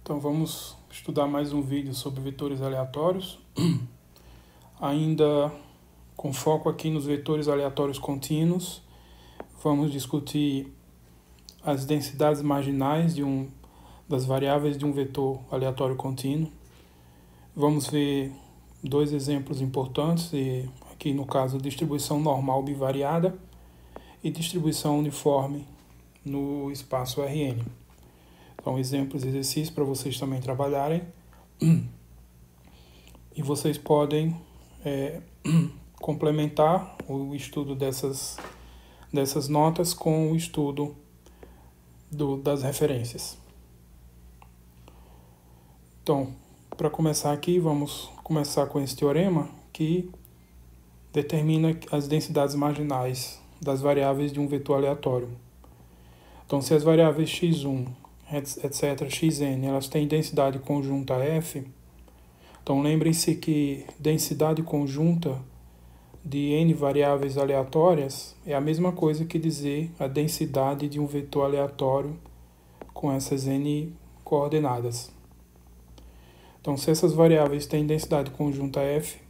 Então vamos estudar mais um vídeo sobre vetores aleatórios, ainda com foco aqui nos vetores aleatórios contínuos. Vamos discutir as densidades marginais das variáveis de um vetor aleatório contínuo. Vamos ver dois exemplos importantes, aqui no caso distribuição normal bivariada e distribuição uniforme no espaço Rn. Então, exemplos e exercícios para vocês também trabalharem. E vocês podem complementar o estudo dessas notas com o estudo das referências. Então, para começar aqui, vamos começar com esse teorema que determina as densidades marginais das variáveis de um vetor aleatório. Então, se as variáveis x1, etc., xn, elas têm densidade conjunta f, então lembrem-se que densidade conjunta de n variáveis aleatórias é a mesma coisa que dizer a densidade de um vetor aleatório com essas n coordenadas. Então, se essas variáveis têm densidade conjunta f,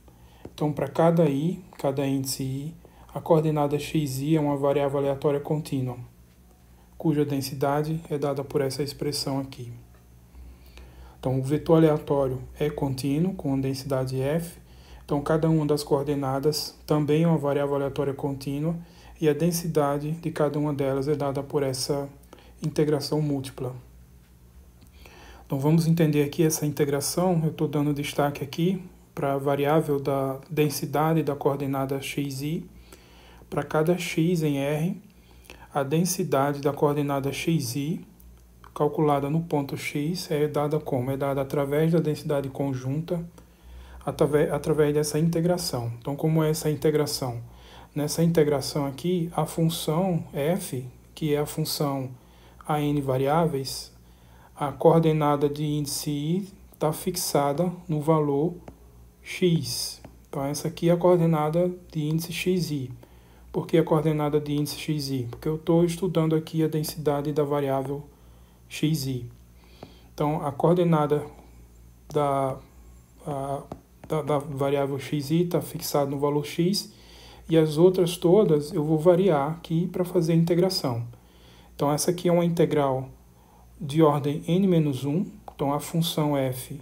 então para cada índice i, a coordenada xi é uma variável aleatória contínua, cuja densidade é dada por essa expressão aqui. Então, o vetor aleatório é contínuo, com densidade f. Então, cada uma das coordenadas também é uma variável aleatória contínua e a densidade de cada uma delas é dada por essa integração múltipla. Então, vamos entender aqui essa integração. Eu estou dando destaque aqui para a variável da densidade da coordenada xi. Para cada x em R, a densidade da coordenada xi, calculada no ponto x, é dada como? É dada através da densidade conjunta, através dessa integração. Então, como é essa integração? Nessa integração aqui, a função f, que é a função a n variáveis, a coordenada de índice i está fixada no valor x. Então, essa aqui é a coordenada de índice xi. Por que a coordenada de índice xi? Porque eu estou estudando aqui a densidade da variável xi. Então, a coordenada da variável xi está fixada no valor x e as outras todas eu vou variar aqui para fazer a integração. Então, essa aqui é uma integral de ordem n-1. Então, a função f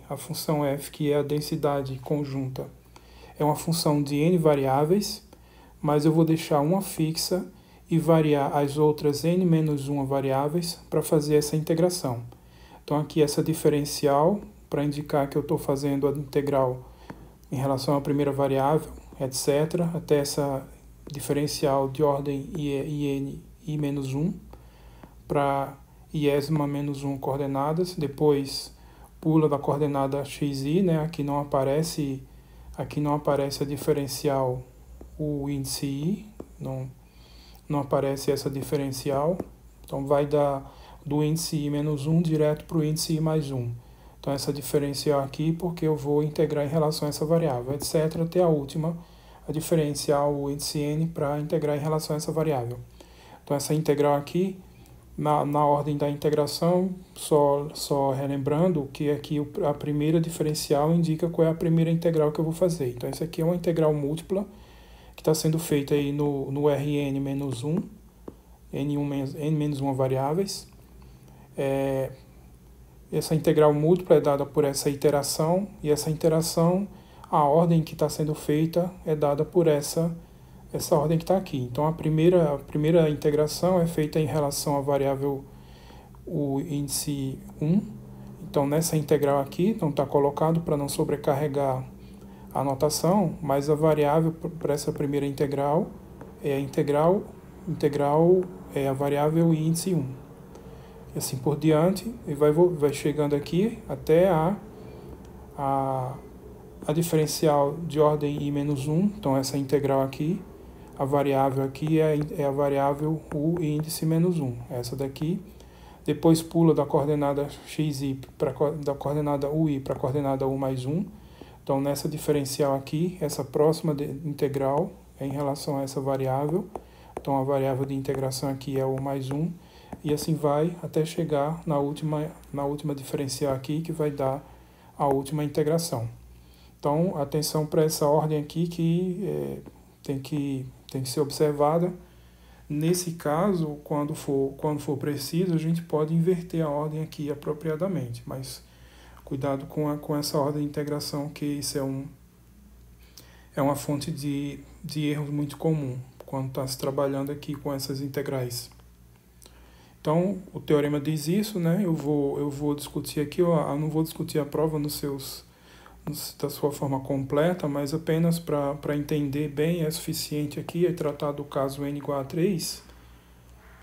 que é a densidade conjunta, é uma função de n variáveis, mas eu vou deixar uma fixa e variar as outras n-1 variáveis para fazer essa integração. Então, aqui essa diferencial, para indicar que eu estou fazendo a integral em relação à primeira variável, etc., até essa diferencial de ordem i-1 para i-1 coordenadas, depois pula da coordenada xi, né? Aqui não aparece a diferencial o índice i, não aparece essa diferencial, então vai do índice i-1 direto para o índice i mais 1. Então essa diferencial aqui, porque eu vou integrar em relação a essa variável, etc., até a última, a diferencial o índice n para integrar em relação a essa variável. Então essa integral aqui, na ordem da integração, só relembrando que aqui a primeira diferencial indica qual é a primeira integral que eu vou fazer. Então essa aqui é uma integral múltipla, que está sendo feita aí no Rn-1, n-1 variáveis. Essa integral múltipla é dada por essa iteração, e essa iteração, a ordem que está sendo feita é dada por essa ordem que está aqui. Então, a primeira integração é feita em relação à variável o índice 1. Então, nessa integral aqui, não está colocado para não sobrecarregar a notação, mas a variável para essa primeira integral é a variável índice 1. E assim por diante, e vai chegando aqui até a diferencial de ordem i-1, então essa integral aqui, a variável aqui é a variável u índice menos 1, essa daqui. Depois pula da coordenada xi da coordenada ui para a coordenada u mais 1. Então, nessa diferencial aqui, essa próxima integral é em relação a essa variável. Então, a variável de integração aqui é u mais 1. e assim vai até chegar na última diferencial aqui, que vai dar a última integração. Então, atenção para essa ordem aqui que tem que ser observada. Nesse caso, quando for preciso, a gente pode inverter a ordem aqui apropriadamente, mas cuidado com essa ordem de integração, que isso é uma fonte de erros muito comum quando está se trabalhando aqui com essas integrais. Então, o teorema diz isso, né? Eu vou discutir aqui, eu não vou discutir a prova da sua forma completa, mas apenas para entender bem é suficiente aqui, é tratar do caso n igual a 3,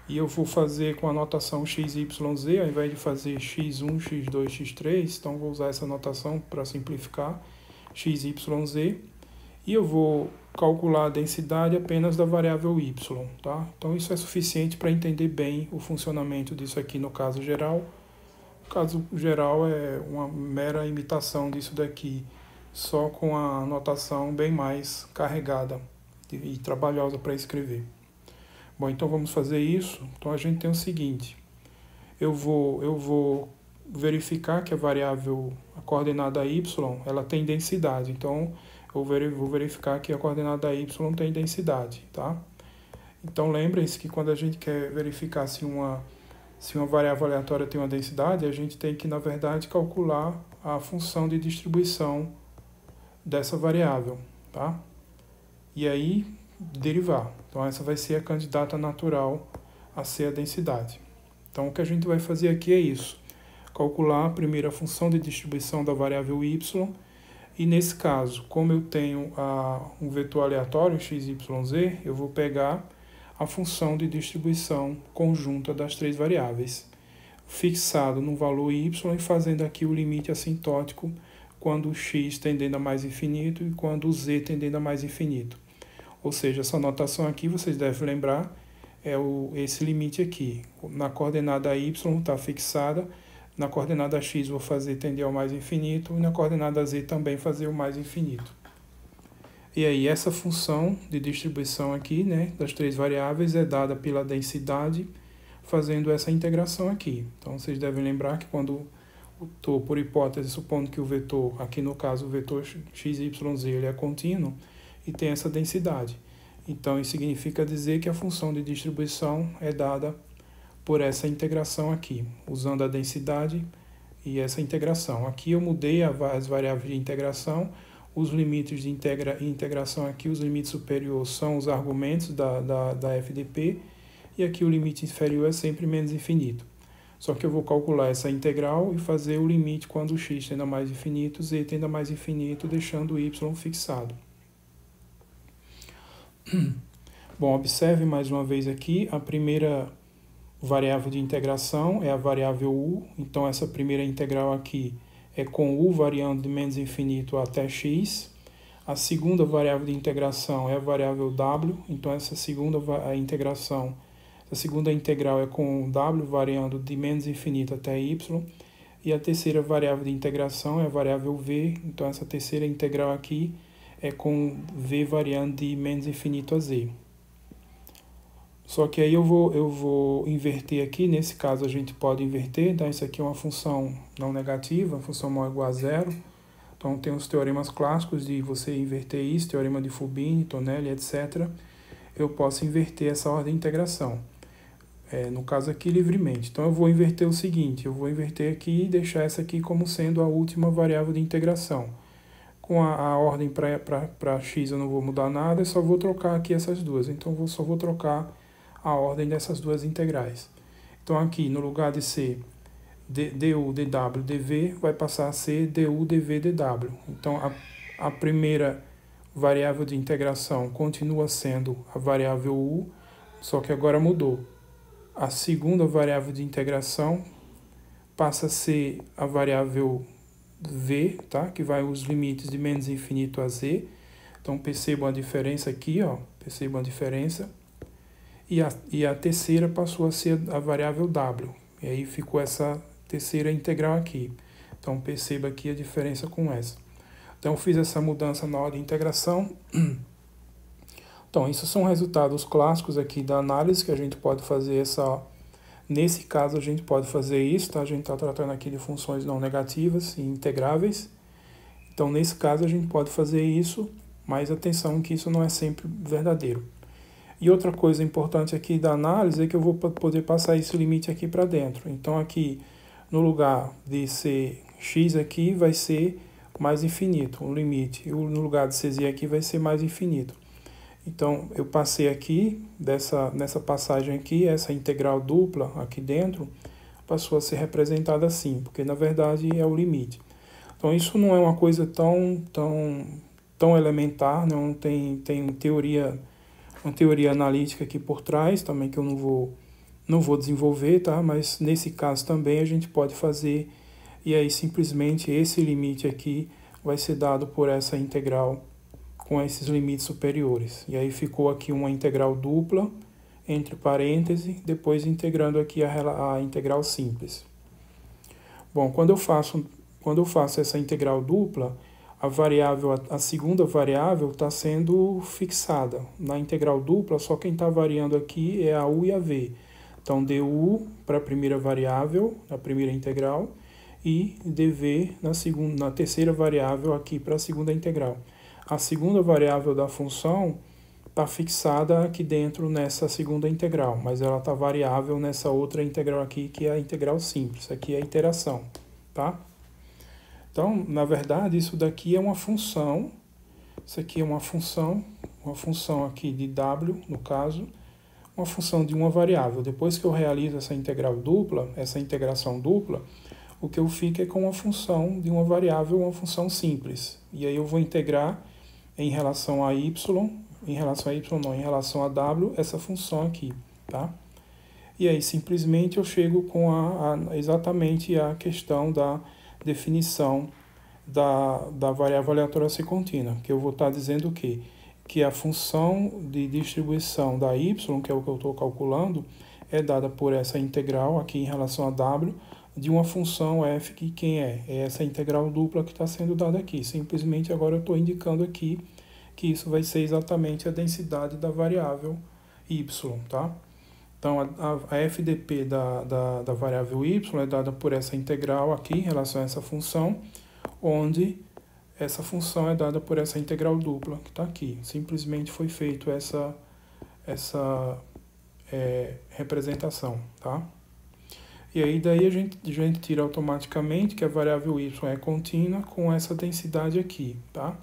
e eu vou fazer com a notação x, y, z, ao invés de fazer x1, x2, x3, então vou usar essa notação para simplificar, x, y, z, e eu vou calcular a densidade apenas da variável y, tá? Então isso é suficiente para entender bem o funcionamento disso aqui no caso geral. O caso geral é uma mera imitação disso daqui, só com a notação bem mais carregada e trabalhosa para escrever. Bom, então vamos fazer isso. Então a gente tem o seguinte, eu vou verificar que a variável, a coordenada y, ela tem densidade. Então eu vou verificar que a coordenada y tem densidade, tá? Então lembrem-se que quando a gente quer verificar se uma variável aleatória tem uma densidade, a gente tem que, na verdade, calcular a função de distribuição dessa variável, tá? E aí, derivar. Então, essa vai ser a candidata natural a ser a densidade. Então, o que a gente vai fazer aqui é isso. Calcular primeiro a função de distribuição da variável y, e nesse caso, como eu tenho um vetor aleatório, x, y, z, eu vou pegar a função de distribuição conjunta das três variáveis, fixado no valor y e fazendo aqui o limite assintótico quando o x tendendo a mais infinito e quando o z tendendo a mais infinito. Ou seja, essa notação aqui, vocês devem lembrar, é esse limite aqui. Na coordenada y está fixada, na coordenada x vou fazer tender ao mais infinito e na coordenada z também fazer o mais infinito. E aí essa função de distribuição aqui, né, das três variáveis é dada pela densidade, fazendo essa integração aqui. Então vocês devem lembrar que quando estou, por hipótese, supondo que o vetor, aqui no caso o vetor x, y, z, ele é contínuo e tem essa densidade. Então isso significa dizer que a função de distribuição é dada por essa integração aqui, usando a densidade e essa integração. Aqui eu mudei as variáveis de integração. Os limites de integração aqui, os limites superiores são os argumentos da FDP, e aqui o limite inferior é sempre menos infinito. Só que eu vou calcular essa integral e fazer o limite quando o x tende a mais infinito, z tende a mais infinito, deixando o y fixado. Bom, observe mais uma vez aqui, a primeira variável de integração é a variável u, então essa primeira integral aqui é com u variando de menos infinito até x. A segunda variável de integração é a variável w, então essa segunda integral é com w variando de menos infinito até y. E a terceira variável de integração é a variável v, então essa terceira integral aqui é com v variando de menos infinito a z. Só que aí eu vou inverter aqui, nesse caso a gente pode inverter, então isso aqui é uma função não negativa, uma função maior ou igual a zero. Então tem os teoremas clássicos de você inverter isso, teorema de Fubini, Tonelli, etc. Eu posso inverter essa ordem de integração, no caso aqui livremente. Então eu vou inverter o seguinte, eu vou inverter aqui e deixar essa aqui como sendo a última variável de integração. Com a ordem para x eu não vou mudar nada, eu só vou trocar aqui essas duas, então eu só vou trocar a ordem dessas duas integrais. Então aqui, no lugar de ser du, dw, dv, vai passar a ser du, dv, dw. Então a primeira variável de integração continua sendo a variável u, só que agora mudou. A segunda variável de integração passa a ser a variável v, tá? Que vai os limites de menos infinito a z. Então percebam a diferença aqui, ó, percebam a diferença. E a terceira passou a ser a variável w. E aí ficou essa terceira integral aqui. Então perceba aqui a diferença com essa. Então eu fiz essa mudança na ordem de integração. Então isso são resultados clássicos aqui da análise, que a gente pode fazer essa Nesse caso, a gente pode fazer isso, tá? A gente está tratando aqui de funções não negativas e integráveis. Então, nesse caso, a gente pode fazer isso, mas atenção que isso não é sempre verdadeiro. E outra coisa importante aqui da análise é que eu vou poder passar esse limite aqui para dentro. Então, aqui, no lugar de ser x aqui, vai ser mais infinito, o limite. E no lugar de ser z aqui, vai ser mais infinito. Então, eu passei aqui, nessa passagem aqui, essa integral dupla aqui dentro, passou a ser representada assim, porque na verdade é o limite. Então, isso não é uma coisa tão elementar, não tem uma teoria analítica aqui por trás, também que eu não vou desenvolver, tá? Mas nesse caso também a gente pode fazer, e aí simplesmente esse limite aqui vai ser dado por essa integral com esses limites superiores. E aí ficou aqui uma integral dupla, entre parênteses, depois integrando aqui a integral simples. Bom, quando eu faço essa integral dupla, a segunda variável está sendo fixada. Na integral dupla, só quem está variando aqui é a u e a v. Então, du para a primeira variável, na primeira integral, e dv na terceira variável aqui para a segunda integral. A segunda variável da função está fixada aqui dentro nessa segunda integral, mas ela está variável nessa outra integral aqui, que é a integral simples. Aqui é a iteração, tá? Então, na verdade, isso daqui é uma função. Isso aqui é uma função aqui de w, no caso, uma função de uma variável. Depois que eu realizo essa integral dupla, essa integração dupla, o que eu fico é com uma função de uma variável, uma função simples. E aí eu vou integrar em relação a y não, em relação a w, essa função aqui, tá? E aí simplesmente eu chego com exatamente a questão da definição da variável aleatória ser contínua, que eu vou estar dizendo o quê? Que a função de distribuição da y, que é o que eu estou calculando, é dada por essa integral aqui em relação a w, de uma função f, que quem é? É essa integral dupla que está sendo dada aqui. Simplesmente agora eu estou indicando aqui que isso vai ser exatamente a densidade da variável y, tá? Então, a FDP da variável y é dada por essa integral aqui em relação a essa função, onde essa função é dada por essa integral dupla que está aqui. Simplesmente foi feito essa representação, tá? E aí daí a gente tira automaticamente que a variável y é contínua com essa densidade aqui, tá?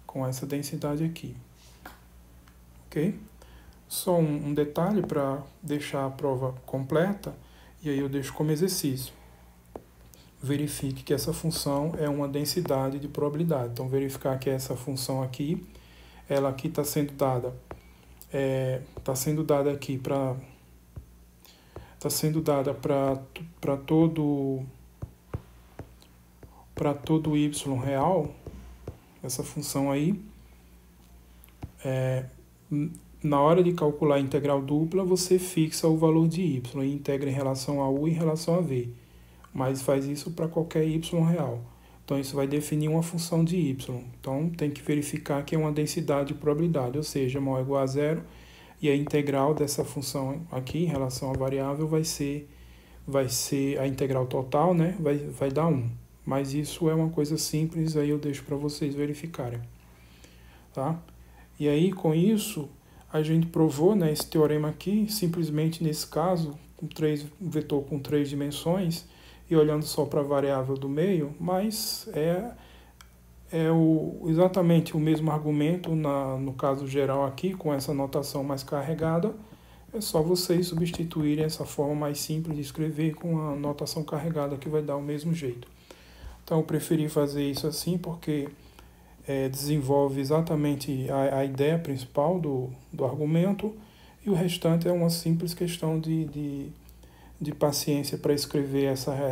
Com essa densidade aqui, ok? Só um detalhe para deixar a prova completa, e aí eu deixo como exercício. Verifique que essa função é uma densidade de probabilidade. Então, verificar que essa função aqui, ela aqui está sendo dada aqui para todo y real, essa função aí, na hora de calcular a integral dupla, você fixa o valor de y e integra em relação a u e em relação a v. Mas faz isso para qualquer y real. Então, isso vai definir uma função de y. Então, tem que verificar que é uma densidade de probabilidade, ou seja, maior ou igual a zero, e a integral dessa função aqui em relação à variável vai ser a integral total, né? Vai dar 1. Mas isso é uma coisa simples, aí eu deixo para vocês verificarem, tá? E aí, com isso, a gente provou, né, esse teorema aqui, simplesmente nesse caso, um vetor com 3 dimensões, e olhando só para a variável do meio, mas exatamente o mesmo argumento no caso geral aqui, com essa notação mais carregada. É só vocês substituírem essa forma mais simples de escrever com a notação carregada, que vai dar o mesmo jeito. Então, eu preferi fazer isso assim, porque desenvolve exatamente a ideia principal do argumento, e o restante é uma simples questão de paciência para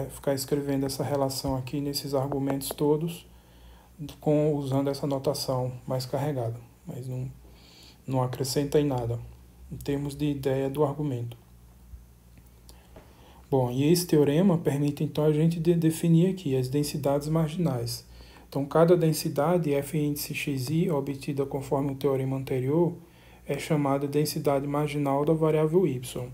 ficar escrevendo essa relação aqui nesses argumentos todos, usando essa notação mais carregada, mas não acrescenta em nada em termos de ideia do argumento. Bom, e esse teorema permite então a gente definir aqui as densidades marginais. Então, cada densidade f índice xi obtida conforme o teorema anterior é chamada densidade marginal da variável y.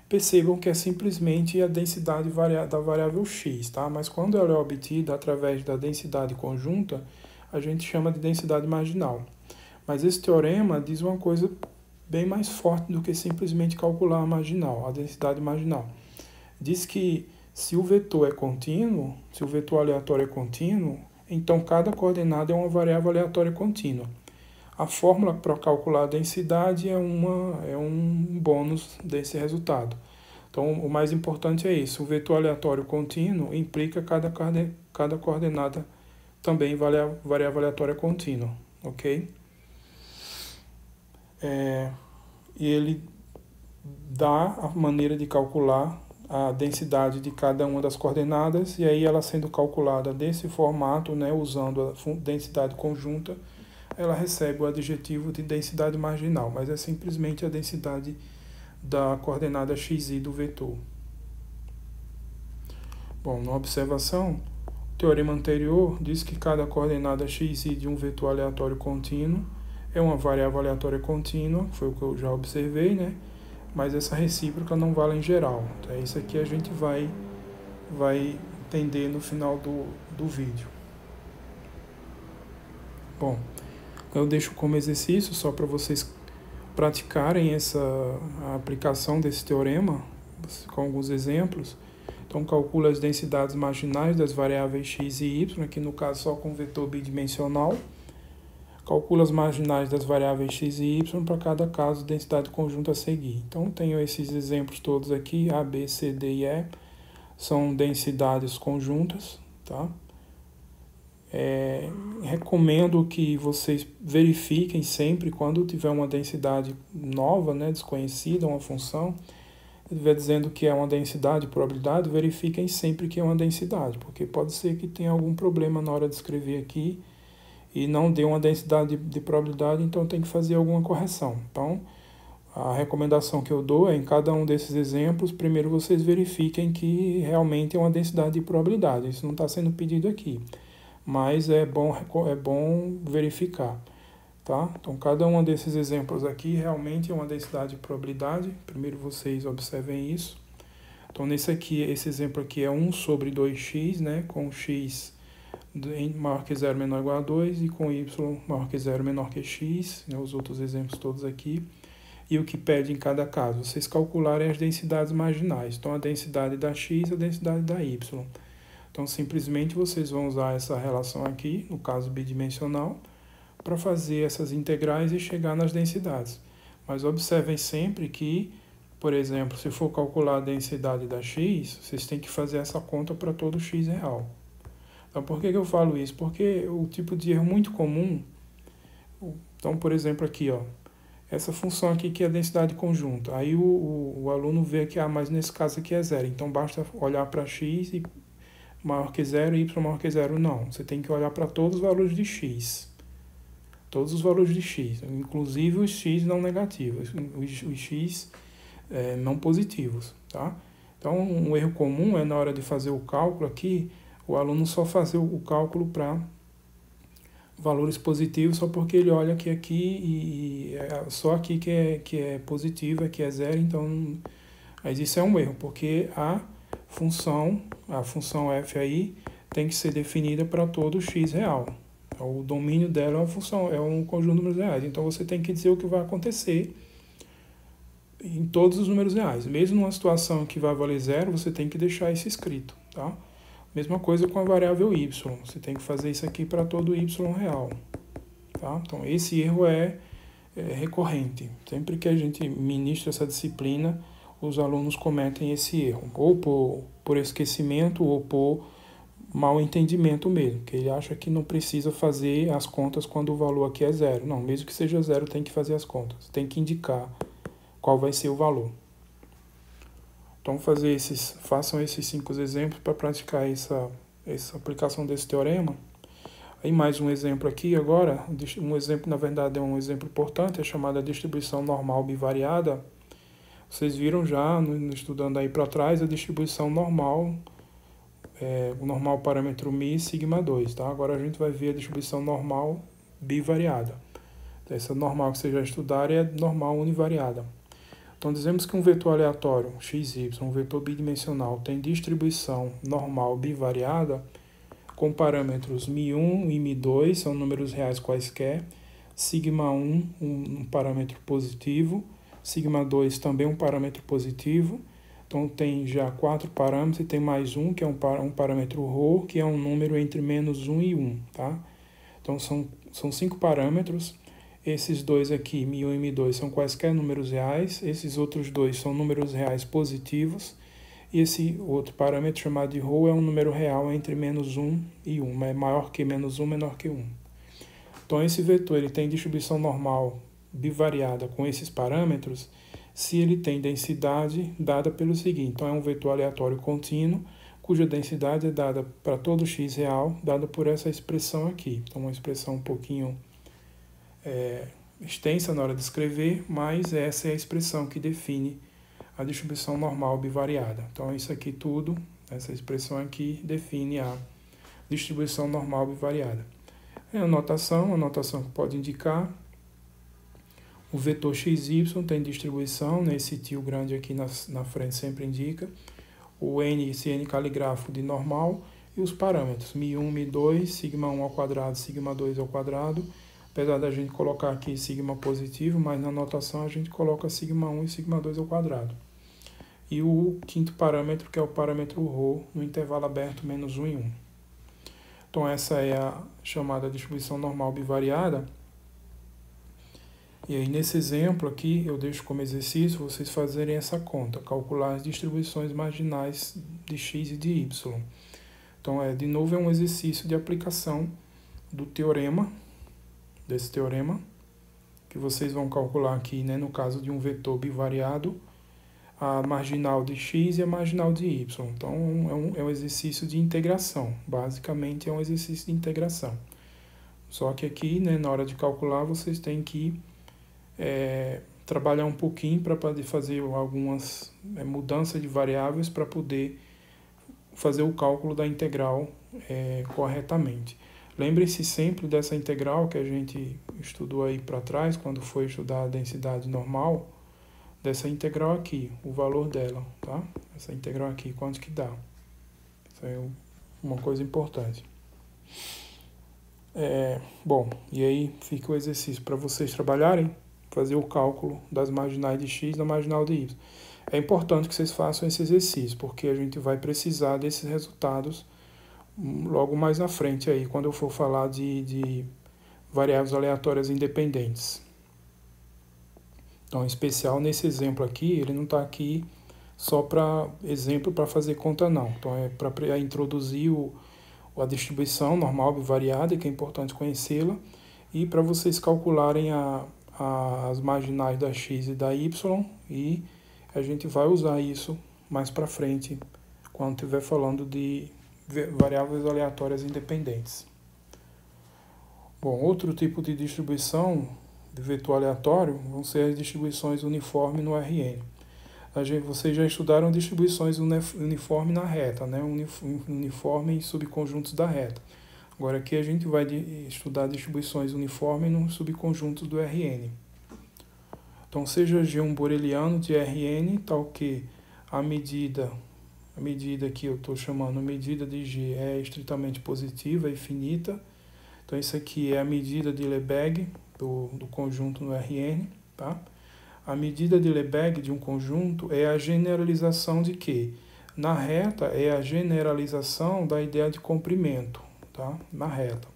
percebam que é simplesmente a densidade da variável x, tá? Mas quando ela é obtida através da densidade conjunta, a gente chama de densidade marginal. Mas esse teorema diz uma coisa bem mais forte do que simplesmente calcular a marginal, a densidade marginal. Diz que se o vetor é contínuo, se o vetor aleatório é contínuo, então cada coordenada é uma variável aleatória contínua. A fórmula para calcular a densidade é um bônus desse resultado. Então, o mais importante é isso. O vetor aleatório contínuo implica cada coordenada também variável aleatória contínua, ok? E ele dá a maneira de calcular a densidade de cada uma das coordenadas, e aí ela sendo calculada desse formato, né, usando a densidade conjunta, ela recebe o adjetivo de densidade marginal, mas é simplesmente a densidade da coordenada xi do vetor. Bom, na observação, o teorema anterior diz que cada coordenada xi de um vetor aleatório contínuo é uma variável aleatória contínua, foi o que eu já observei, né? Mas essa recíproca não vale em geral. Então, isso aqui a gente vai entender no final do vídeo. Bom, eu deixo como exercício só para vocês praticarem a aplicação desse teorema com alguns exemplos. Então, calcula as densidades marginais das variáveis x e y, aqui no caso só com vetor bidimensional. Calcula as marginais das variáveis x e y para cada caso de densidade conjunta a seguir. Então, tenho esses exemplos todos aqui, A, B, C, D e E, são densidades conjuntas, tá? Recomendo que vocês verifiquem sempre, quando tiver uma densidade nova, né, desconhecida, uma função, estiver dizendo que é uma densidade, probabilidade, verifiquem sempre que é uma densidade, porque pode ser que tenha algum problema na hora de escrever aqui, e não dê uma densidade de probabilidade, então tem que fazer alguma correção. Então, a recomendação que eu dou é, em cada um desses exemplos, primeiro vocês verifiquem que realmente é uma densidade de probabilidade. Isso não está sendo pedido aqui, mas é bom verificar. Tá? Então, cada um desses exemplos aqui realmente é uma densidade de probabilidade. Primeiro vocês observem isso. Então, esse exemplo aqui é 1 sobre 2x, né, com x maior que 0 menor ou igual a 2 e com y maior que 0 menor que x, né, os outros exemplos todos aqui. E o que pede em cada caso? Vocês calcularem as densidades marginais. Então, a densidade da x e a densidade da y. Então, simplesmente vocês vão usar essa relação aqui, no caso bidimensional, para fazer essas integrais e chegar nas densidades. Mas observem sempre que, por exemplo, se for calcular a densidade da x, vocês têm que fazer essa conta para todo x real. Então, por que eu falo isso? Porque o tipo de erro muito comum, então, por exemplo, aqui, ó, essa função aqui que é a densidade conjunta. Aí o aluno vê que, mas nesse caso aqui é zero. Então, basta olhar para x e maior que zero e y maior que zero. Não, você tem que olhar para todos os valores de x. Todos os valores de x, inclusive os x não negativos, os x não positivos, tá? Então, um erro comum é na hora de fazer o cálculo aqui, o aluno só fazer o cálculo para valores positivos só porque ele olha que aqui e é só aqui que é positivo, aqui é zero, então mas isso é um erro, porque a função f aí tem que ser definida para todo x real. O domínio dela é uma função, é um conjunto de números reais. Então você tem que dizer o que vai acontecer em todos os números reais. Mesmo numa situação que vai valer zero, você tem que deixar isso escrito, tá? Mesma coisa com a variável y. Você tem que fazer isso aqui para todo y real, tá? Então esse erro é recorrente. Sempre que a gente ministra essa disciplina, os alunos cometem esse erro, ou por esquecimento ou por mal entendimento mesmo, que ele acha que não precisa fazer as contas quando o valor aqui é zero. Não, mesmo que seja zero, tem que fazer as contas. Tem que indicar qual vai ser o valor. Então, façam esses 5 exemplos para praticar essa aplicação desse teorema. Aí mais um exemplo aqui agora, um exemplo, na verdade, é um exemplo importante, é chamada distribuição normal bivariada. Vocês viram já, estudando aí para trás, a distribuição normal, o normal parâmetro μ sigma 2, tá? Agora a gente vai ver a distribuição normal bivariada. Essa normal que vocês já estudaram é normal univariada. Então, dizemos que um vetor aleatório, xy, um vetor bidimensional, tem distribuição normal bivariada, com parâmetros μ1 e μ2, são números reais quaisquer, σ1, um parâmetro positivo, σ2 também um parâmetro positivo. Então, tem já 4 parâmetros e tem mais um, que é um parâmetro ρ, que é um número entre -1 e 1, tá? Então, são 5 parâmetros. Esses dois aqui, μ1 e μ2, são quaisquer números reais. Esses outros dois são números reais positivos. E esse outro parâmetro, chamado de ρ, é um número real entre -1 e 1. É maior que -1, menor que 1. Então, esse vetor ele tem distribuição normal bivariada com esses parâmetros se ele tem densidade dada pelo seguinte. Então, é um vetor aleatório contínuo, cuja densidade é dada para todo x real, dada por essa expressão aqui. Então, uma expressão um pouquinho extensa na hora de escrever, mas essa é a expressão que define a distribuição normal bivariada. Então, isso aqui tudo, essa expressão aqui, define a distribuição normal bivariada. A notação que pode indicar o vetor xy tem distribuição, né? Esse tio grande aqui na frente sempre indica, o n, esse n caligráfico de normal, e os parâmetros, μ1, μ2, σ1 ao quadrado, σ2 ao quadrado, apesar da gente colocar aqui sigma positivo, mas na notação a gente coloca σ1 e σ2 ao quadrado. E o quinto parâmetro, que é o parâmetro ρ, no intervalo aberto -1 e 1. Então, essa é a chamada distribuição normal bivariada. E aí, nesse exemplo aqui, eu deixo como exercício vocês fazerem essa conta, calcular as distribuições marginais de x e de y. Então, de novo, é um exercício de aplicação do teorema, desse teorema, que vocês vão calcular aqui, né, no caso de um vetor bivariado, a marginal de x e a marginal de y. Então, é um exercício de integração. Basicamente, é um exercício de integração. Só que aqui, né, na hora de calcular, vocês têm que trabalhar um pouquinho para poder fazer algumas mudanças de variáveis para poder fazer o cálculo da integral corretamente. Lembrem-se sempre dessa integral que a gente estudou aí para trás, quando foi estudar a densidade normal, dessa integral aqui, o valor dela, tá? Essa integral aqui, quanto que dá? Isso é uma coisa importante. Bom, e aí fica o exercício para vocês trabalharem, fazer o cálculo das marginais de x e da marginal de y. É importante que vocês façam esse exercício, porque a gente vai precisar desses resultados logo mais na frente aí, quando eu for falar de variáveis aleatórias independentes. Então, em especial nesse exemplo aqui, ele não está aqui só para exemplo para fazer conta não. Então, é para introduzir a distribuição normal bivariada, que é importante conhecê-la, e para vocês calcularem as marginais da x e da y, e a gente vai usar isso mais para frente, quando estiver falando de variáveis aleatórias independentes. Bom, outro tipo de distribuição de vetor aleatório vão ser as distribuições uniformes no Rn. Vocês já estudaram distribuições uniformes na reta, né? Uniforme em subconjuntos da reta. Agora aqui a gente vai estudar distribuições uniformes nos subconjuntos do Rn. Então, seja G um boreliano de Rn, tal que a medida que eu estou chamando medida de G é estritamente positiva e finita. Então, isso aqui é a medida de Lebesgue do conjunto no Rn, tá? A medida de Lebesgue de um conjunto é a generalização de quê? Na reta é a generalização da ideia de comprimento, tá? Na reta.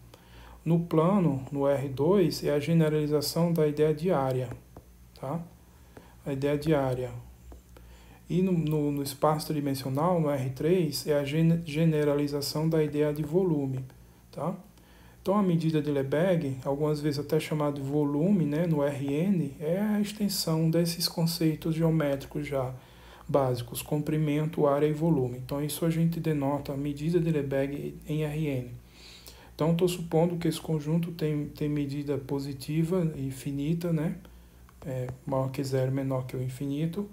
No plano, no R2, é a generalização da ideia de área, tá? A ideia de área. E no espaço tridimensional, no R3, é a generalização da ideia de volume, tá? Então, a medida de Lebesgue, algumas vezes até chamado de volume, né, no Rn, é a extensão desses conceitos geométricos já básicos, comprimento, área e volume. Então, isso a gente denota a medida de Lebesgue em Rn. Então, estou supondo que esse conjunto tem medida positiva e finita, né, maior que zero, menor que o infinito.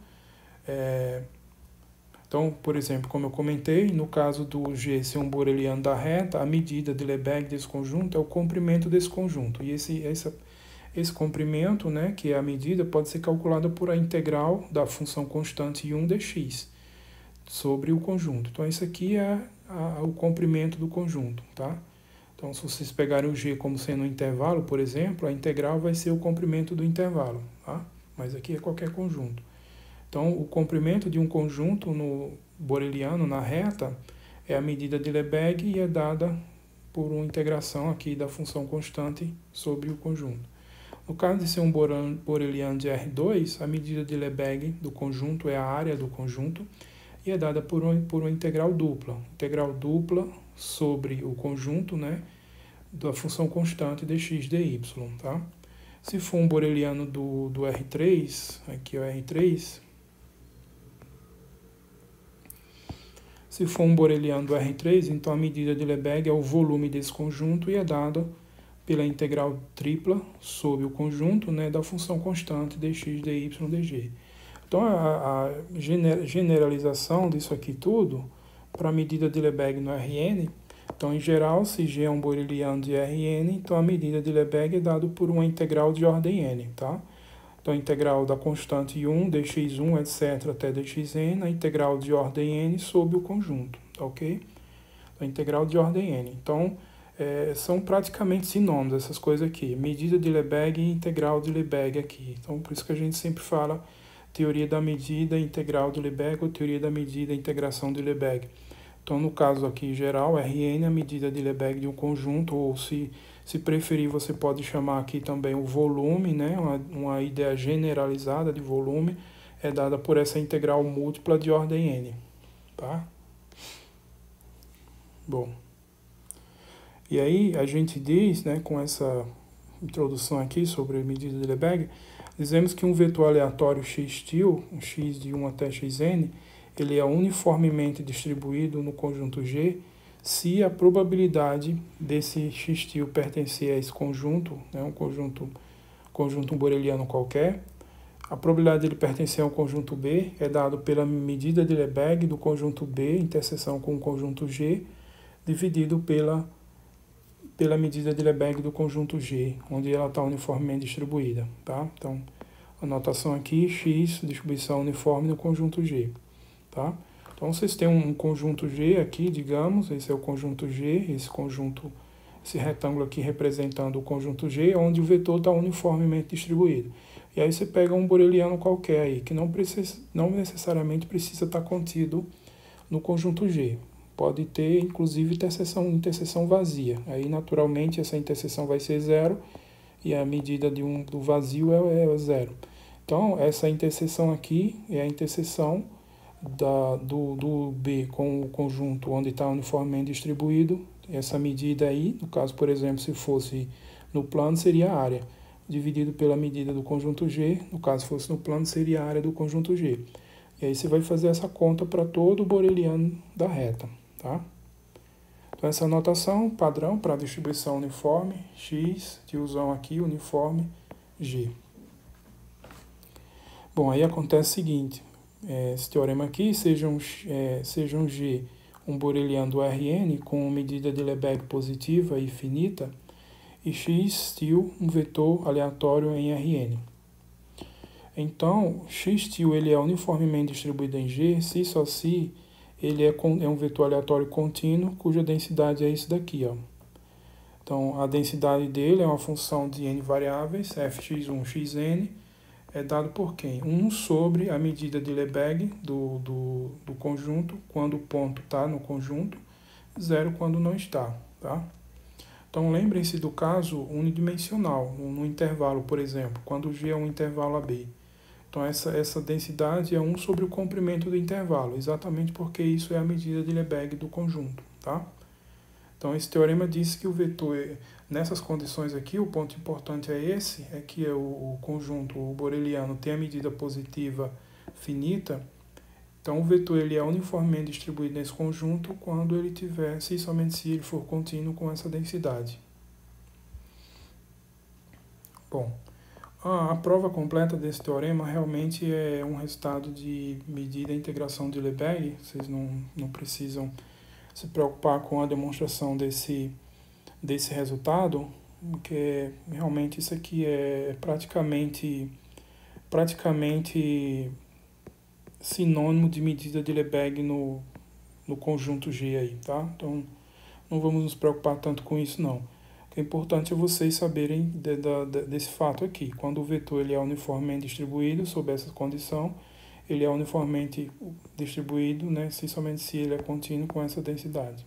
Então, por exemplo, como eu comentei, no caso do G ser um boreliano da reta, a medida de Lebesgue desse conjunto é o comprimento desse conjunto. E esse comprimento, né, que é a medida, pode ser calculada por a integral da função constante 1 dx sobre o conjunto. Então, isso aqui é o comprimento do conjunto, tá? Então, se vocês pegarem o g como sendo um intervalo, por exemplo, a integral vai ser o comprimento do intervalo, tá? Mas aqui é qualquer conjunto. Então, o comprimento de um conjunto no boreliano, na reta, é a medida de Lebesgue e é dada por uma integração aqui da função constante sobre o conjunto. No caso de ser um boreliano de R2, a medida de Lebesgue do conjunto é a área do conjunto e é dada por uma integral dupla sobre o conjunto, né, da função constante dx dy, tá? Se for um boreliano do R3, aqui é o R3, se for um boreliano do R3, então a medida de Lebesgue é o volume desse conjunto e é dada pela integral tripla sobre o conjunto, né, da função constante dx dy dg. Então, a generalização disso aqui tudo para a medida de Lebesgue no Rn, então, em geral, se G é um boreliano de Rn, então a medida de Lebesgue é dada por uma integral de ordem n, tá? Então, a integral da constante 1, dx1, etc., até dxn, a integral de ordem n sobre o conjunto, tá ok? A integral de ordem n. Então, são praticamente sinônimos essas coisas aqui. Medida de Lebesgue e integral de Lebesgue aqui. Então, por isso que a gente sempre fala teoria da medida integral de Lebesgue ou teoria da medida integração de Lebesgue. Então, no caso aqui geral, Rn é a medida de Lebesgue de um conjunto, ou se preferir, você pode chamar aqui também o volume, né? Uma ideia generalizada de volume, é dada por essa integral múltipla de ordem n. Tá? Bom, e aí a gente diz, né, com essa introdução aqui sobre a medida de Lebesgue, dizemos que um vetor aleatório x-til, um x de 1 até xn, ele é uniformemente distribuído no conjunto G se a probabilidade desse x-til pertencer a esse conjunto, né, um conjunto boreliano qualquer, a probabilidade dele pertencer ao conjunto B é dado pela medida de Lebesgue do conjunto B, interseção com o conjunto G, dividido pela medida de Lebesgue do conjunto G, onde ela está uniformemente distribuída, tá? Então, a notação aqui, x, distribuição uniforme no conjunto G, tá? Então, vocês têm um conjunto G aqui, digamos, esse é o conjunto G, esse retângulo aqui representando o conjunto G, onde o vetor está uniformemente distribuído. E aí você pega um boreliano qualquer aí, que não necessariamente precisa estar contido no conjunto G. Pode ter, inclusive, interseção vazia. Aí, naturalmente, essa interseção vai ser zero e a medida do vazio é zero. Então, essa interseção aqui é a interseção do B com o conjunto onde está uniformemente distribuído. Essa medida aí, no caso, por exemplo, se fosse no plano, seria a área, dividido pela medida do conjunto G. No caso, se fosse no plano, seria a área do conjunto G. E aí você vai fazer essa conta para todo o boreliano da reta. Tá? Então, essa é a notação padrão para a distribuição uniforme, x, tiozão aqui, uniforme, g. Bom, aí acontece o seguinte, esse teorema aqui, seja um g um boreliano do Rn com medida de Lebesgue positiva e finita, e x, til, um vetor aleatório em Rn. Então, x-til ele é uniformemente distribuído em G, se só se ele é um vetor aleatório contínuo, cuja densidade é isso daqui, ó. Então, a densidade dele é uma função de n variáveis, fx1, xn, é dado por quem? 1 sobre a medida de Lebesgue do conjunto, quando o ponto está no conjunto, 0 quando não está, tá? Então, lembrem-se do caso unidimensional, no intervalo, por exemplo, quando G é um intervalo AB. Então, essa densidade é 1 sobre o comprimento do intervalo, exatamente porque isso é a medida de Lebesgue do conjunto, tá? Então, esse teorema diz que o vetor, nessas condições aqui, o ponto importante é que o conjunto, o boreliano, tem a medida positiva finita. Então, o vetor ele é uniformemente distribuído nesse conjunto quando ele tiver, somente se ele for contínuo com essa densidade. Bom, a prova completa desse teorema realmente é um resultado de medida e integração de Lebesgue. Vocês não precisam se preocupar com a demonstração desse resultado. que realmente isso aqui é praticamente sinônimo de medida de Lebesgue no conjunto G aí, tá? Então, não vamos nos preocupar tanto com isso, não. O que é importante é vocês saberem desse fato aqui. Quando o vetor ele é uniformemente distribuído sob essa condição, ele é uniformemente distribuído, né, somente se ele é contínuo com essa densidade.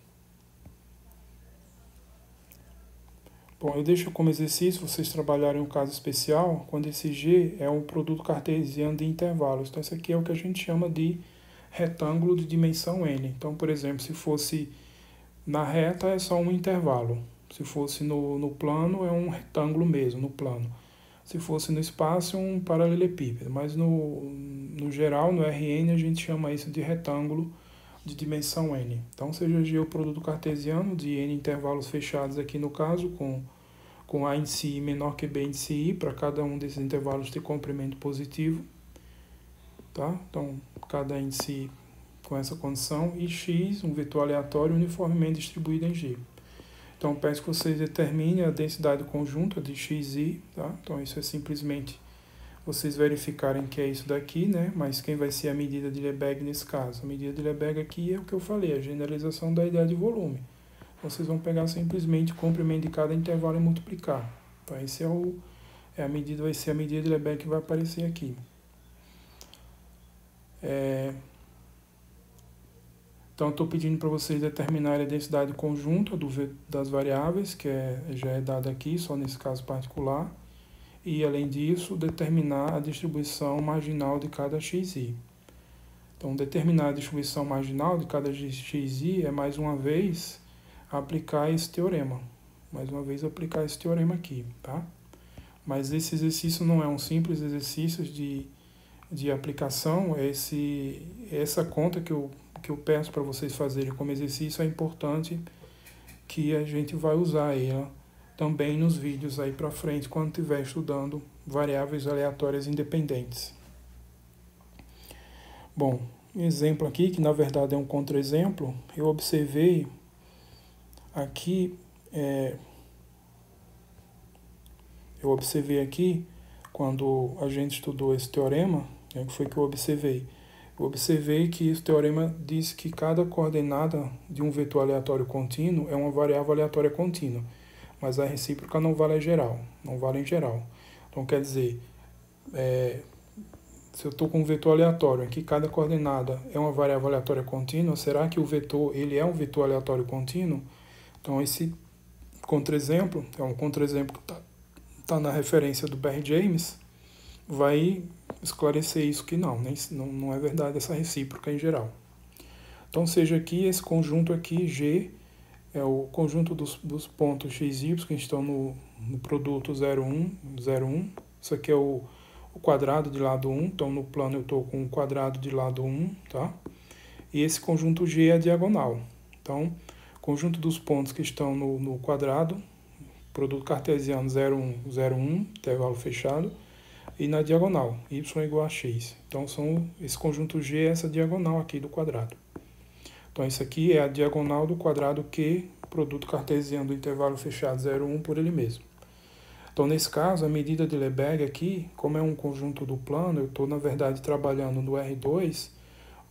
Bom, eu deixo como exercício vocês trabalharem um caso especial, quando esse G é um produto cartesiano de intervalos. Então, isso aqui é o que a gente chama de retângulo de dimensão n. Então, por exemplo, se fosse na reta é só um intervalo. Se fosse no plano é um retângulo mesmo, no plano. Se fosse no espaço é um paralelepípedo. Mas no geral, no Rn, a gente chama isso de retângulo de dimensão n. Então, seja G o produto cartesiano de n intervalos fechados aqui no caso, com A em si menor que B em si, para cada um desses intervalos ter comprimento positivo. Tá? Então, cada em si com essa condição, e x, um vetor aleatório uniformemente distribuído em G. Então, peço que vocês determinem a densidade conjunta de xi, tá? Então, isso é simplesmente vocês verificarem que é isso daqui, né? Mas quem vai ser a medida de Lebesgue nesse caso? A medida de Lebesgue aqui é o que eu falei, a generalização da ideia de volume. Vocês vão pegar simplesmente o comprimento de cada intervalo e multiplicar. Então, esse é a medida, vai ser a medida de Lebesgue que vai aparecer aqui. Então, estou pedindo para vocês determinarem a densidade conjunta das variáveis, que já é dada aqui, só nesse caso particular. E, além disso, determinar a distribuição marginal de cada xi. Então, determinar a distribuição marginal de cada xi é, mais uma vez, aplicar esse teorema. Mais uma vez, aplicar esse teorema aqui, tá? Mas esse exercício não é um simples exercício de aplicação. Essa conta que eu peço para vocês fazerem como exercício é importante que a gente vai usar ela também nos vídeos aí para frente, quando estiver estudando variáveis aleatórias independentes. Bom, um exemplo aqui, que na verdade é um contra-exemplo, eu observei aqui, quando a gente estudou esse teorema, o que foi que eu observei? Eu observei que esse teorema diz que cada coordenada de um vetor aleatório contínuo é uma variável aleatória contínua, mas a recíproca não vale em geral. Então, quer dizer, se eu estou com um vetor aleatório em que cada coordenada é uma variável aleatória contínua, será que o vetor ele é um vetor aleatório contínuo? Então, esse contra-exemplo, é um contra-exemplo que está na referência do Barry James, vai esclarecer isso que não é verdade essa recíproca em geral. Então, seja aqui, esse conjunto aqui, G, é o conjunto dos pontos x, y, que estão no produto 0, 1, 0, 1. Isso aqui é o quadrado de lado 1, então no plano eu estou com o quadrado de lado 1, tá? E esse conjunto G é a diagonal. Então, conjunto dos pontos que estão no quadrado, produto cartesiano 0, 1, 0, 1, intervalo fechado, e na diagonal, y igual a x. Então, esse conjunto G é essa diagonal aqui do quadrado. Então, isso aqui é a diagonal do quadrado Q, produto cartesiano do intervalo fechado 0, 1 por ele mesmo. Então, nesse caso, a medida de Lebesgue aqui, como é um conjunto do plano, eu estou, na verdade, trabalhando no R2,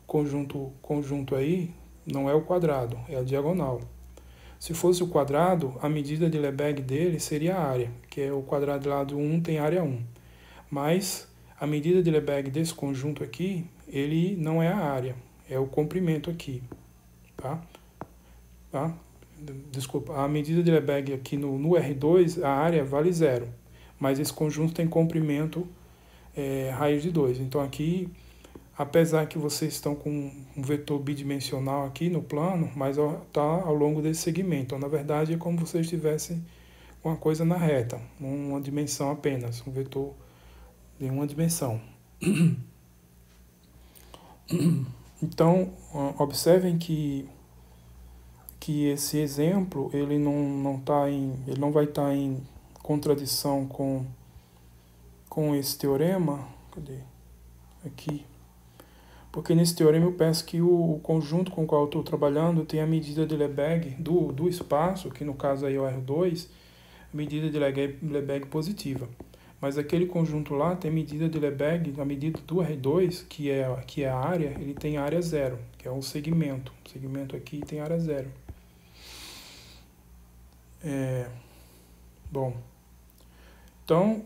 conjunto aí não é o quadrado, é a diagonal. Se fosse o quadrado, a medida de Lebesgue dele seria a área, que é o quadrado de lado 1 tem área 1. Mas a medida de Lebesgue desse conjunto aqui, ele não é a área, é o comprimento aqui. Tá? Desculpa, a medida de Lebesgue aqui no R2, a área vale 0, mas esse conjunto tem comprimento raiz de 2. Então aqui, apesar que vocês estão com um vetor bidimensional aqui no plano, mas está ao longo desse segmento. Então, na verdade, é como se vocês tivessem uma coisa na reta, uma dimensão apenas, um vetor de uma dimensão. Então, observem que esse exemplo ele não vai estar em contradição com esse teorema. Cadê? Aqui. Porque nesse teorema eu peço que o conjunto com o qual eu estou trabalhando tem a medida de Lebesgue do espaço, que no caso aí é o R2, medida de Lebesgue positiva. Mas aquele conjunto lá tem medida de Lebesgue, a medida do R2, que é a área, ele tem área zero, que é um segmento. O segmento aqui tem área zero. Bom, então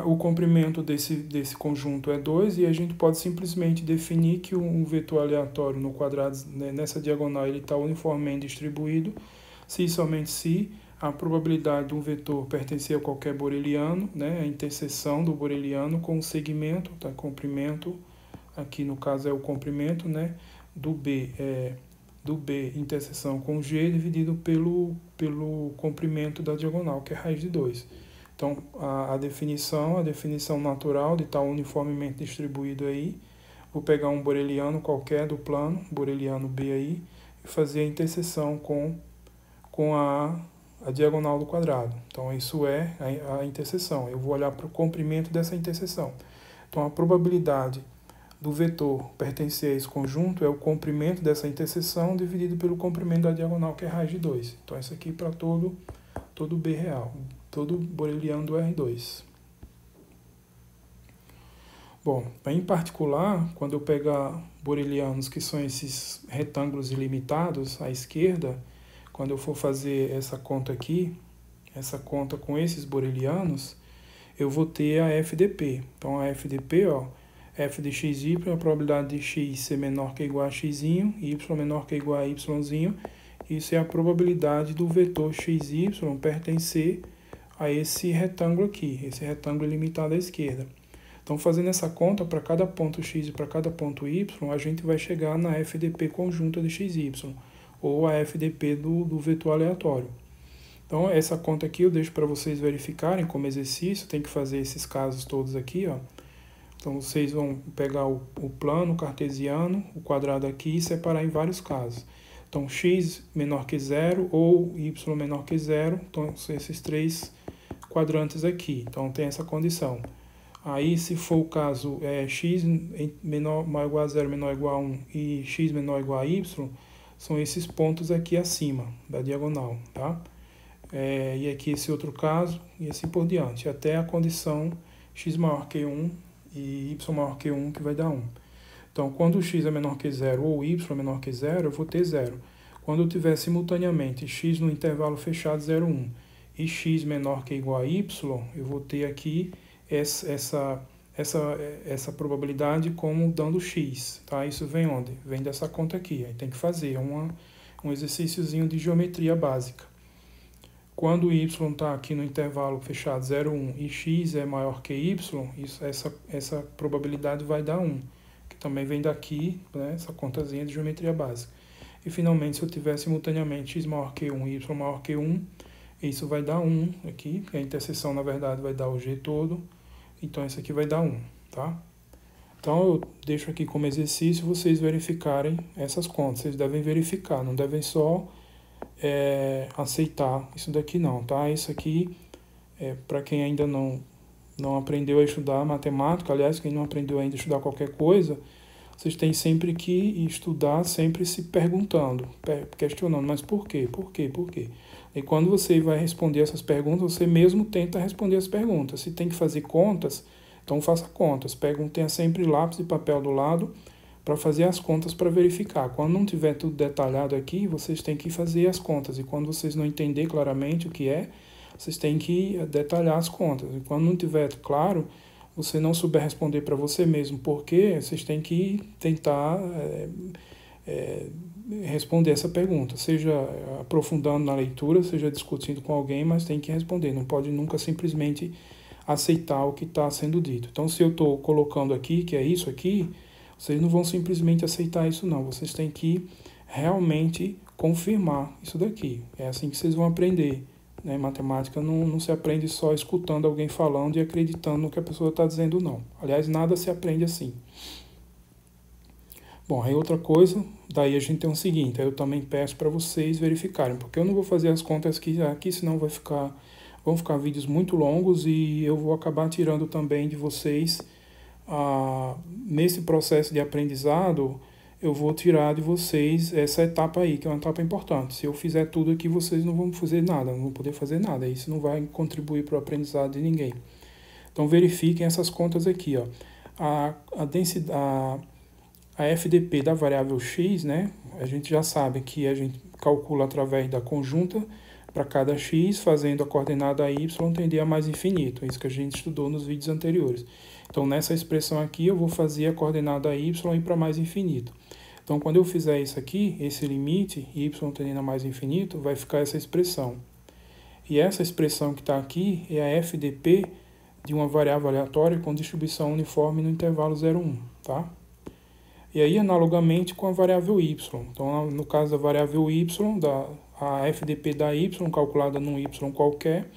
o comprimento desse conjunto é 2 e a gente pode simplesmente definir que um vetor aleatório no quadrado, nessa diagonal, ele está uniformemente distribuído, se e somente se a probabilidade de um vetor pertencer a qualquer boreliano, né, a interseção do boreliano com o segmento, tá, comprimento, aqui no caso é o comprimento, né, do B interseção com G dividido pelo comprimento da diagonal, que é raiz de 2. Então, a definição natural de estar uniformemente distribuído aí, vou pegar um boreliano qualquer do plano, boreliano B aí, e fazer a interseção com a diagonal do quadrado. Então, isso é a interseção. Eu vou olhar para o comprimento dessa interseção. Então, a probabilidade do vetor pertencer a esse conjunto é o comprimento dessa interseção dividido pelo comprimento da diagonal, que é raiz de 2. Então, isso aqui para todo B real, todo boreliano do R2. Bom, em particular, quando eu pegar borelianos que são esses retângulos ilimitados à esquerda, quando eu for fazer essa conta aqui, essa conta com esses borelianos, eu vou ter a FDP. Então, a FDP, f de xy, a probabilidade de x ser menor que ou igual a x, y menor que ou igual a y, isso é a probabilidade do vetor xy pertencer a esse retângulo aqui, esse retângulo ilimitado à esquerda. Então, fazendo essa conta, para cada ponto x e para cada ponto y, a gente vai chegar na FDP conjunta de xy, ou a FDP do vetor aleatório. Então, essa conta aqui eu deixo para vocês verificarem como exercício, tem que fazer esses casos todos aqui, Então, vocês vão pegar o plano cartesiano, o quadrado aqui, e separar em vários casos. Então, x menor que zero ou y menor que zero, então, são esses três quadrantes aqui. Então, tem essa condição. Aí, se for o caso, x maior ou igual a zero, menor ou igual a 1 e x menor ou igual a y, são esses pontos aqui acima da diagonal, tá? E aqui esse outro caso, e assim por diante, até a condição x maior que 1 e y maior que 1, que vai dar 1. Então, quando x é menor que 0 ou y é menor que 0, eu vou ter 0. Quando eu tiver simultaneamente x no intervalo fechado 0, 1 e x menor que ou igual a y, eu vou ter aqui essa probabilidade como dando x. Tá? Isso vem onde? Vem dessa conta aqui. Aí tem que fazer um exercíciozinho de geometria básica. Quando y está aqui no intervalo fechado 0, 1 e x é maior que y, essa probabilidade vai dar 1, que também vem daqui, né, essa contazinha de geometria básica. E finalmente, se eu tiver simultaneamente x maior que 1 e y maior que 1, isso vai dar 1 aqui, porque a interseção na verdade vai dar o g todo, então isso aqui vai dar 1, tá? Então eu deixo aqui como exercício vocês verificarem essas contas, vocês devem verificar, não devem só aceitar isso daqui não, tá? Isso aqui para quem ainda não aprendeu a estudar matemática, aliás, quem não aprendeu ainda a estudar qualquer coisa, vocês têm sempre que estudar, sempre se perguntando, questionando, mas por quê? Por quê? Por quê? E quando você vai responder essas perguntas, você mesmo tenta responder as perguntas. Se tem que fazer contas, então faça contas. Tenha sempre lápis e papel do lado para fazer as contas para verificar. Quando não tiver tudo detalhado aqui, vocês têm que fazer as contas. E quando vocês não entenderem claramente o que vocês têm que detalhar as contas. E quando não tiver claro, você não souber responder para você mesmo por quê, vocês têm que tentar responder essa pergunta. Seja aprofundando na leitura, seja discutindo com alguém, mas tem que responder. Não pode nunca simplesmente aceitar o que está sendo dito. Então, se eu estou colocando aqui, que é isso aqui, vocês não vão simplesmente aceitar isso não, vocês têm que realmente confirmar isso daqui. É assim que vocês vão aprender. Né? Matemática não se aprende só escutando alguém falando e acreditando no que a pessoa está dizendo, não. Aliás, nada se aprende assim. Bom, aí outra coisa, daí a gente tem o seguinte, aí eu também peço para vocês verificarem, porque eu não vou fazer as contas aqui senão vão ficar vídeos muito longos e eu vou acabar tirando também de vocês nesse processo de aprendizado eu vou tirar de vocês essa etapa aí, que é uma etapa importante. Se eu fizer tudo aqui, vocês não vão fazer nada, não vão poder fazer nada. Isso não vai contribuir para o aprendizado de ninguém. Então, verifiquem essas contas aqui, ó. A FDP da variável x, né? A gente já sabe que a gente calcula através da conjunta para cada x, fazendo a coordenada y tender a mais infinito. É isso que a gente estudou nos vídeos anteriores. Então, nessa expressão aqui, eu vou fazer a coordenada y ir para mais infinito. Então, quando eu fizer isso aqui, esse limite, y tendendo a mais infinito, vai ficar essa expressão. E essa expressão que está aqui é a FDP de uma variável aleatória com distribuição uniforme no intervalo 0, 1, tá? E aí, analogamente com a variável y. Então, no caso da variável y, a FDP da y, calculada num y qualquer,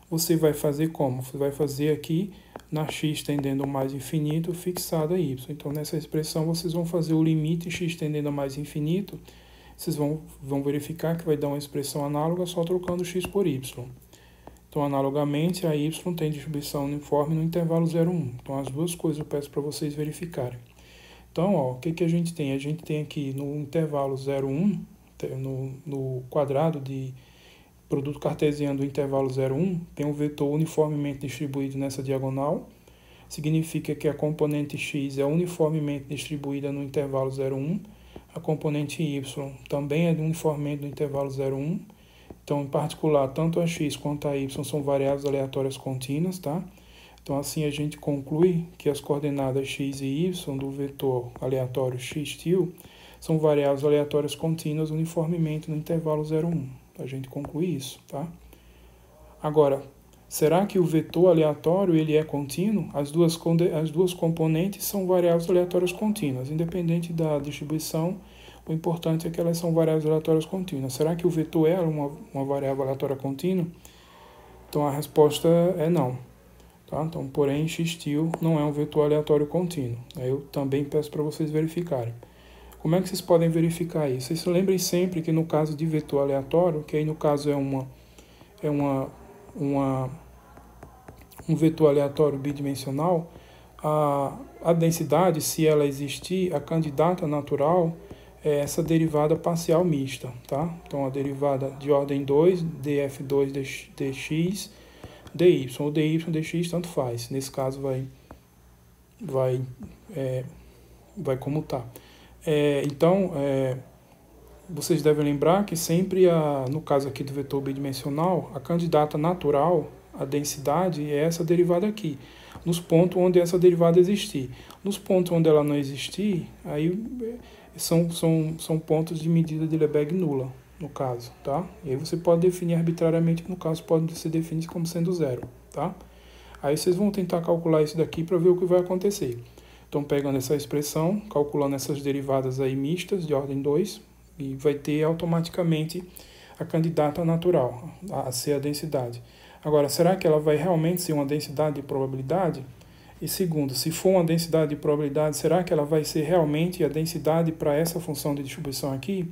você vai fazer como? Você vai fazer aqui, na x tendendo a mais infinito, fixada y. Então, nessa expressão, vocês vão fazer o limite x tendendo a mais infinito. Vocês vão verificar que vai dar uma expressão análoga só trocando x por y. Então, analogamente, a y tem distribuição uniforme no intervalo 0, 1. Então, as duas coisas eu peço para vocês verificarem. Então, ó, o que a gente tem? A gente tem aqui no intervalo 0, 1, no quadrado de produto cartesiano do intervalo 0, 1, tem um vetor uniformemente distribuído nessa diagonal. Significa que a componente x é uniformemente distribuída no intervalo 0, 1. A componente y também é uniformemente no intervalo 0, 1. Então, em particular, tanto a x quanto a y são variáveis aleatórias contínuas, tá? Então, assim a gente conclui que as coordenadas x e y do vetor aleatório x-til são variáveis aleatórias contínuas uniformemente no intervalo 0, 1. A gente conclui isso, tá? Agora, será que o vetor aleatório ele é contínuo? As duas componentes são variáveis aleatórias contínuas, independente da distribuição. O importante é que elas são variáveis aleatórias contínuas. Será que o vetor é uma variável aleatória contínua? Então, a resposta é não. Tá? Então, porém, x-til não é um vetor aleatório contínuo. Eu também peço para vocês verificarem. Como é que vocês podem verificar isso? Vocês se lembrem sempre que no caso de vetor aleatório, que aí no caso é um vetor aleatório bidimensional, a densidade, se ela existir, a candidata natural é essa derivada parcial mista. Tá? Então, a derivada de ordem 2, df2 dx, dy, ou dy, dx, tanto faz. Nesse caso vai comutar. Então, vocês devem lembrar que sempre, no caso aqui do vetor bidimensional, a candidata natural, a densidade, é essa derivada aqui, nos pontos onde essa derivada existir. Nos pontos onde ela não existir, aí são pontos de medida de Lebesgue nula, no caso, tá? E aí você pode definir arbitrariamente, no caso pode ser definido como sendo zero, tá? Aí vocês vão tentar calcular isso daqui para ver o que vai acontecer. Então, pegando essa expressão, calculando essas derivadas aí mistas de ordem 2, e vai ter automaticamente a candidata natural, a ser a densidade. Agora, será que ela vai realmente ser uma densidade de probabilidade? E segundo, se for uma densidade de probabilidade, será que ela vai ser realmente a densidade para essa função de distribuição aqui?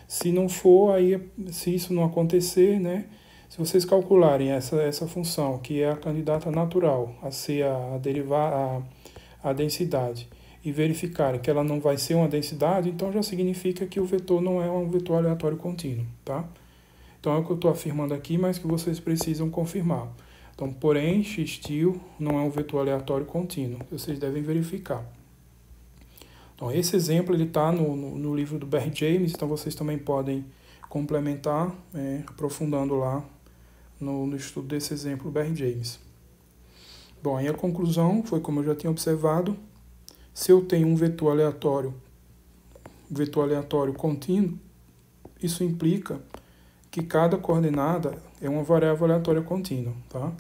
Se não for, aí, se isso não acontecer, né? Se vocês calcularem essa função, que é a candidata natural, a ser a densidade, e verificarem que ela não vai ser uma densidade, então já significa que o vetor não é um vetor aleatório contínuo, tá? Então é o que eu estou afirmando aqui, mas que vocês precisam confirmar. Então, porém, x-til não é um vetor aleatório contínuo. Vocês devem verificar. Então, esse exemplo está no livro do Barry James, então vocês também podem complementar, aprofundando lá no estudo desse exemplo do Barry James. Bom, aí a conclusão foi como eu já tinha observado. Se eu tenho um vetor aleatório contínuo, isso implica que cada coordenada é uma variável aleatória contínua, tá?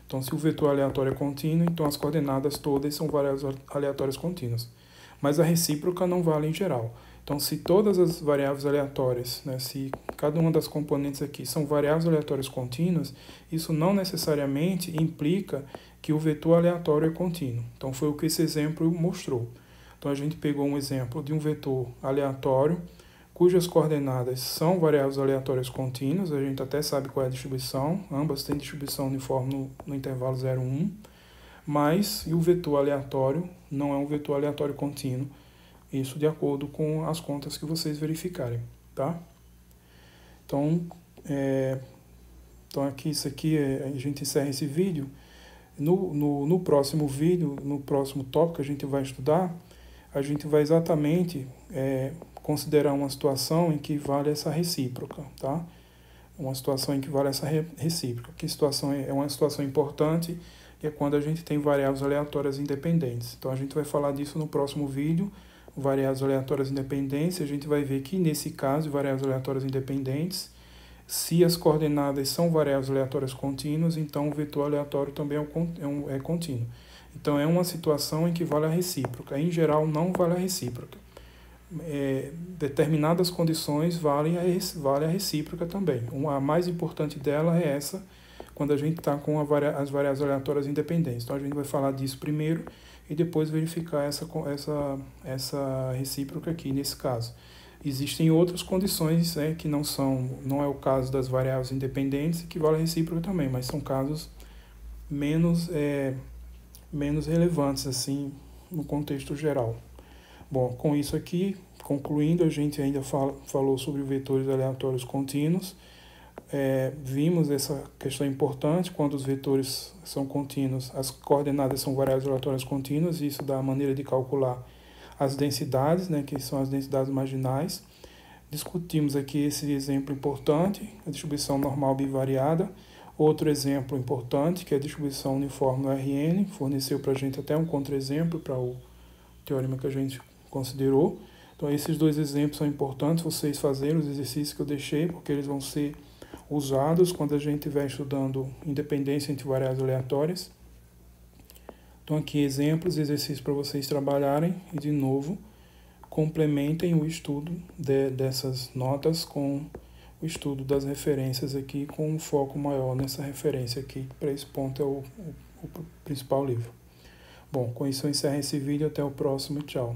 Então, se o vetor aleatório é contínuo, então as coordenadas todas são variáveis aleatórias contínuas. Mas a recíproca não vale em geral. Então, se todas as variáveis aleatórias, né, se cada uma das componentes aqui são variáveis aleatórias contínuas, isso não necessariamente implica que o vetor aleatório é contínuo. Então, foi o que esse exemplo mostrou. Então, a gente pegou um exemplo de um vetor aleatório, cujas coordenadas são variáveis aleatórias contínuas, a gente até sabe qual é a distribuição, ambas têm distribuição uniforme no intervalo 0, 1, mas o vetor aleatório não é um vetor aleatório contínuo, Isso de acordo com as contas que vocês verificarem, tá? Então, aqui, isso aqui, a gente encerra esse vídeo. No próximo vídeo, no próximo tópico que a gente vai estudar, a gente vai exatamente considerar uma situação em que vale essa recíproca, tá? Uma situação em que vale essa recíproca. Que situação é uma situação importante, que é quando a gente tem variáveis aleatórias independentes. Então a gente vai falar disso no próximo vídeo, variáveis aleatórias independentes. A gente vai ver que nesse caso, variáveis aleatórias independentes, se as coordenadas são variáveis aleatórias contínuas, então o vetor aleatório também é contínuo. Então é uma situação em que vale a recíproca. Em geral, não vale a recíproca. Determinadas condições vale a recíproca também. A mais importante dela é essa, quando a gente está com as variáveis aleatórias independentes. Então a gente vai falar disso primeiro e depois verificar essa recíproca aqui nesse caso. Existem outras condições que não é o caso das variáveis independentes e que vale a recíproca também, mas são casos menos relevantes assim no contexto geral. Bom, com isso aqui, concluindo, a gente ainda falou sobre vetores aleatórios contínuos. Vimos essa questão importante, quando os vetores são contínuos, as coordenadas são variáveis aleatórias contínuas, e isso dá a maneira de calcular as densidades, que são as densidades marginais. Discutimos aqui esse exemplo importante, a distribuição normal bivariada. Outro exemplo importante, que é a distribuição uniforme no Rn, forneceu para a gente até um contra-exemplo para o teorema que a gente considerou. Então, esses dois exemplos são importantes vocês fazerem os exercícios que eu deixei, porque eles vão ser usados quando a gente estiver estudando independência entre variáveis aleatórias. Então, aqui exemplos, exercícios para vocês trabalharem e, de novo, complementem o estudo dessas notas com o estudo das referências aqui, com um foco maior nessa referência aqui. Para esse ponto é o principal livro. Bom, com isso eu encerro esse vídeo. Até o próximo. Tchau.